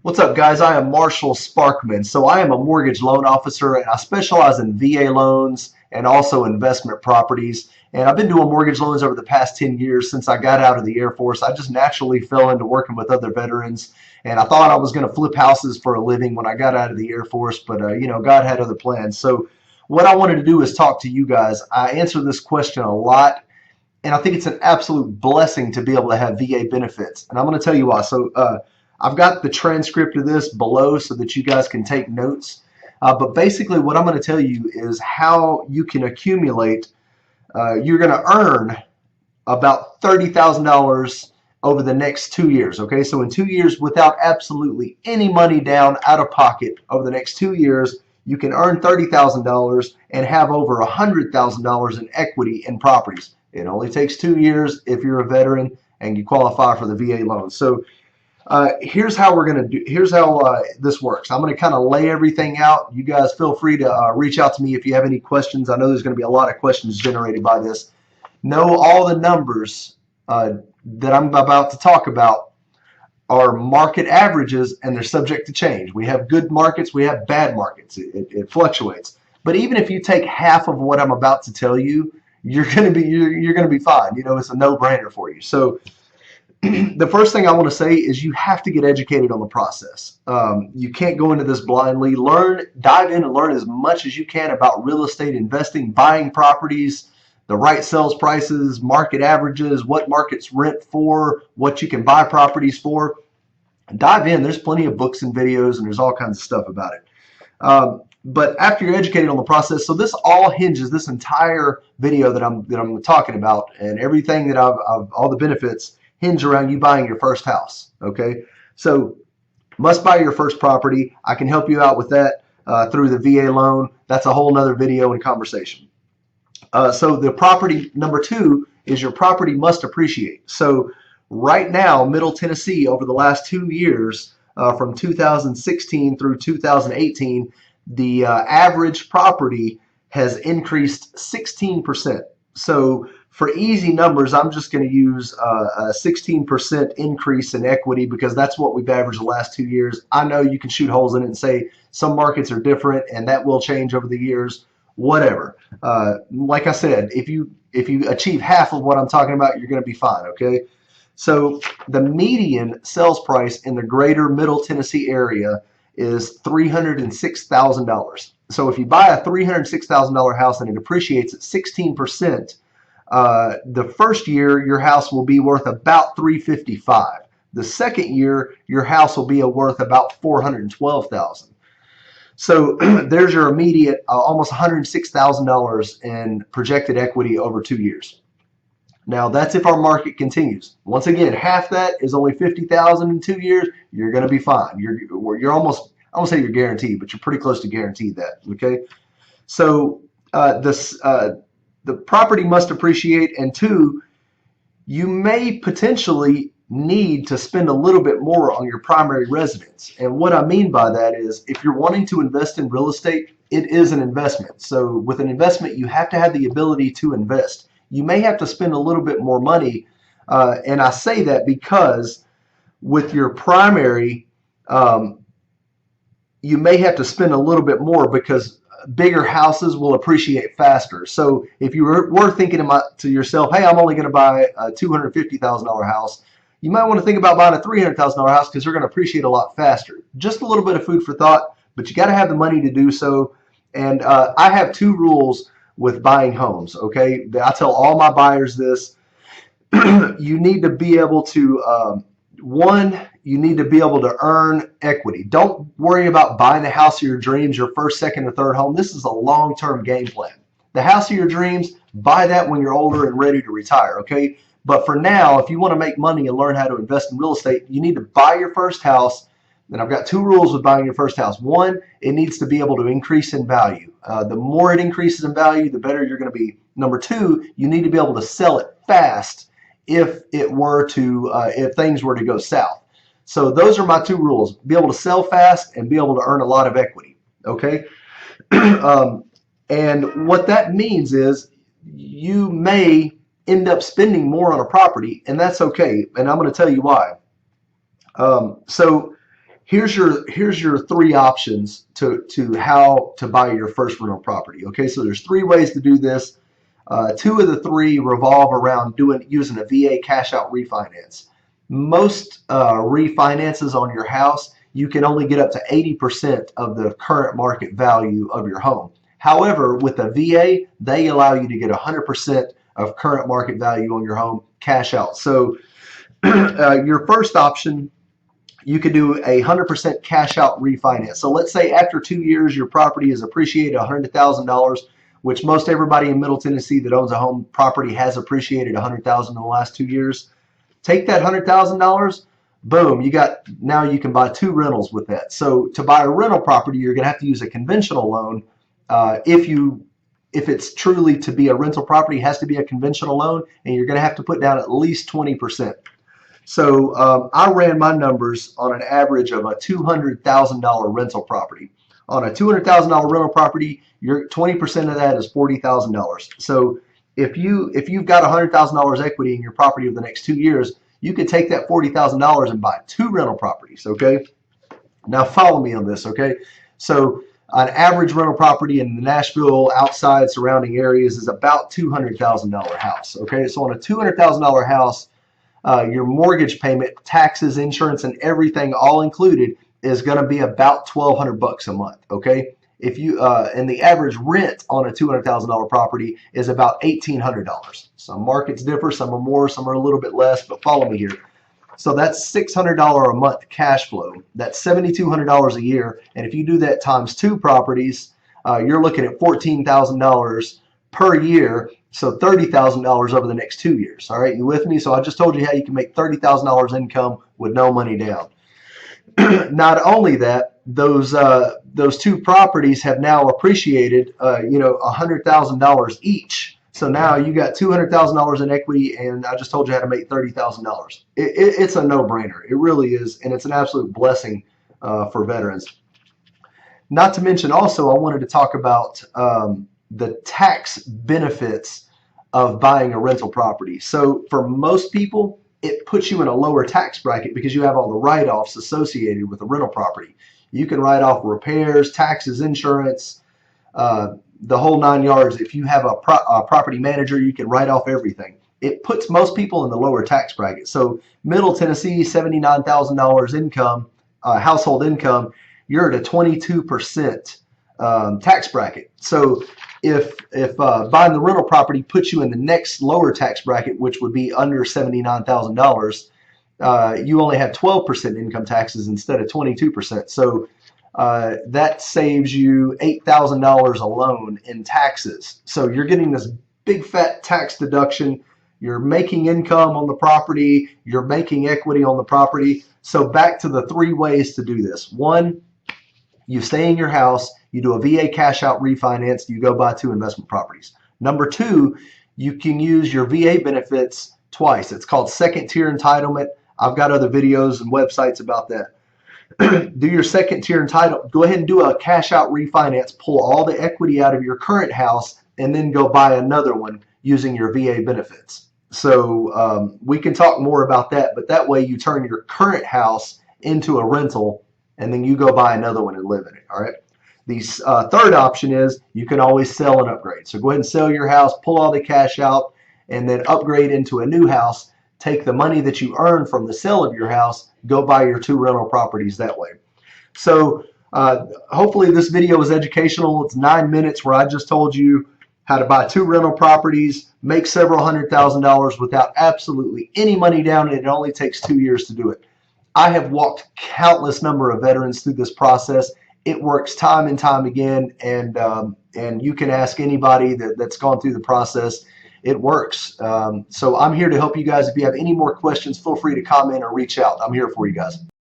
What's up, guys? I am Marshall Sparkman. So I am a mortgage loan officer, and I specialize in VA loans and also investment properties. And I've been doing mortgage loans over the past 10 years since I got out of the Air Force. I just naturally fell into working with other veterans, and I thought I was going to flip houses for a living when I got out of the Air Force, but God had other plans. So what I wanted to do is talk to you guys. I answer this question a lot, and I think it's an absolute blessing to be able to have VA benefits. And I'm going to tell you why. So I've got the transcript of this below so that you guys can take notes. But basically what I'm going to tell you is how you can accumulate. You're going to earn about $30,000 over the next 2 years. Okay, so in 2 years, without absolutely any money down out of pocket, over the next 2 years, you can earn $30,000 and have over $100,000 in equity in properties. It only takes 2 years if you're a veteran and you qualify for the VA loan. So here's how we're going to do. Here's how this works. I'm going to kind of lay everything out. You guys feel free to reach out to me if you have any questions. I know there's going to be a lot of questions generated by this. Know all the numbers that I'm about to talk about are market averages, and they're subject to change. We have good markets, we have bad markets. It fluctuates. But even if you take half of what I'm about to tell you, you're going to be fine. You know, it's a no-brainer for you. So the first thing I want to say is you have to get educated on the process. You can't go into this blindly. Dive in and learn as much as you can about real estate investing, buying properties, the right sales prices, market averages, what markets rent for, what you can buy properties for. Dive in. There's plenty of books and videos, and there's all kinds of stuff about it. But after you're educated on the process, so this all hinges, this entire video that I'm talking about, and everything that all the benefits hinge around you buying your first house. Okay, so must buy your first property. I can help you out with that through the VA loan. That's a whole nother video and conversation. So the property number 2 is your property must appreciate. So right now, Middle Tennessee, over the last 2 years, from 2016 through 2018, the average property has increased 16%. So for easy numbers, I'm just going to use a 16% increase in equity because that's what we've averaged the last 2 years. I know you can shoot holes in it and say some markets are different and that will change over the years. Whatever. Like I said, if you achieve half of what I'm talking about, you're going to be fine. Okay. So the median sales price in the greater Middle Tennessee area is $306,000. So if you buy a $306,000 house and it appreciates at 16%, the first year your house will be worth about $355,000. The second year your house will be worth about $412,000. So there's your immediate almost $106,000 in projected equity over 2 years. Now that's if our market continues. Once again, half that is only $50,000 in 2 years. You're going to be fine. You're almost, I won't say you're guaranteed, but you're pretty close to guaranteed that. Okay. So the property must appreciate, and 2, you may potentially need to spend a little bit more on your primary residence. And what I mean by that is if you're wanting to invest in real estate, it is an investment. So with an investment, you have to have the ability to invest. You may have to spend a little bit more money. And I say that because with your primary, you may have to spend a little bit more because bigger houses will appreciate faster. So if you were thinking to yourself, hey, I'm only going to buy a $250,000 house, you might want to think about buying a $300,000 house because they're going to appreciate a lot faster. Just a little bit of food for thought, but you got to have the money to do so. And I have 2 rules with buying homes. Okay, I tell all my buyers this. You need to be able to one, you need to be able to earn equity. Don't worry about buying the house of your dreams, your first, second, or third home. This is a long-term game plan. The house of your dreams, buy that when you're older and ready to retire. Okay. But for now, if you want to make money and learn how to invest in real estate, you need to buy your first house. And I've got 2 rules with buying your first house. 1, it needs to be able to increase in value. The more it increases in value, the better you're going to be. Number 2, you need to be able to sell it fast if things were to go south. So those are my 2 rules. Be able to sell fast and be able to earn a lot of equity. Okay. And what that means is you may end up spending more on a property, and that's okay. And I'm going to tell you why. So here's your three options to how to buy your first rental property. Okay, so there's three ways to do this. Two of the three revolve around using a VA cash out refinance. Most refinances on your house, you can only get up to 80% of the current market value of your home. However, with a VA, they allow you to get 100% of current market value on your home cash out. So your first option, you could do a 100% cash out refinance. So let's say after 2 years, your property is appreciated $100,000, which most everybody in Middle Tennessee that owns a home property has appreciated $100,000 in the last 2 years. Take that $100,000, boom, now you can buy 2 rentals with that. So to buy a rental property, you're going to have to use a conventional loan. If it's truly to be a rental property, it has to be a conventional loan, and you're going to have to put down at least 20%. So I ran my numbers on an average of a $200,000 rental property. On a $200,000 rental property, your 20% of that is $40,000. So if you've got $100,000 equity in your property over the next 2 years, you could take that $40,000 and buy 2 rental properties. Okay, now follow me on this. Okay, so an average rental property in the Nashville outside surrounding areas is about $200,000 house. Okay, so on a $200,000 house, your mortgage payment, taxes, insurance, and everything all included is going to be about $1,200 a month. Okay, if you and the average rent on a $200,000 property is about $1,800. Some markets differ, some are more, some are a little bit less, but follow me here. So that's $600 a month cash flow. That's $7,200 a year, and if you do that times 2 properties, you're looking at $14,000 per year. So $30,000 over the next 2 years. All right, you with me? So I just told you how you can make $30,000 income with no money down. Not only that, those 2 properties have now appreciated, $100,000 each. So now you got $200,000 in equity, and I just told you how to make $30,000. It's a no-brainer. It really is, and it's an absolute blessing for veterans. Not to mention, also, I wanted to talk about the tax benefits of buying a rental property. So for most people, it puts you in a lower tax bracket because you have all the write-offs associated with a rental property. You can write off repairs, taxes, insurance, the whole 9 yards. If you have a property manager, you can write off everything. It puts most people in the lower tax bracket. So Middle Tennessee, $79,000 income, household income, you're at a 22% tax bracket. So if buying the rental property puts you in the next lower tax bracket, which would be under $79,000, you only have 12% income taxes instead of 22%. So that saves you $8,000 alone in taxes. So you're getting this big fat tax deduction. You're making income on the property. You're making equity on the property. So back to the 3 ways to do this. 1, you stay in your house. You do a VA cash out refinance. You go buy 2 investment properties. Number 2, you can use your VA benefits twice. It's called second tier entitlement. I've got other videos and websites about that. Do your second tier entitlement. Go ahead and do a cash out refinance. Pull all the equity out of your current house and then go buy another one using your VA benefits. So we can talk more about that, but that way you turn your current house into a rental and then you go buy another one and live in it. All right. The third option is you can always sell and upgrade. So go ahead and sell your house, pull all the cash out, and then upgrade into a new house. Take the money that you earn from the sale of your house, go buy your 2 rental properties that way. So hopefully this video was educational. It's 9 minutes where I just told you how to buy 2 rental properties, make several $100,000 without absolutely any money down, and it only takes 2 years to do it. I have walked countless number of veterans through this process. It works time and time again, and you can ask anybody that's gone through the process. It works. So I'm here to help you guys. If you have any more questions, feel free to comment or reach out. I'm here for you guys.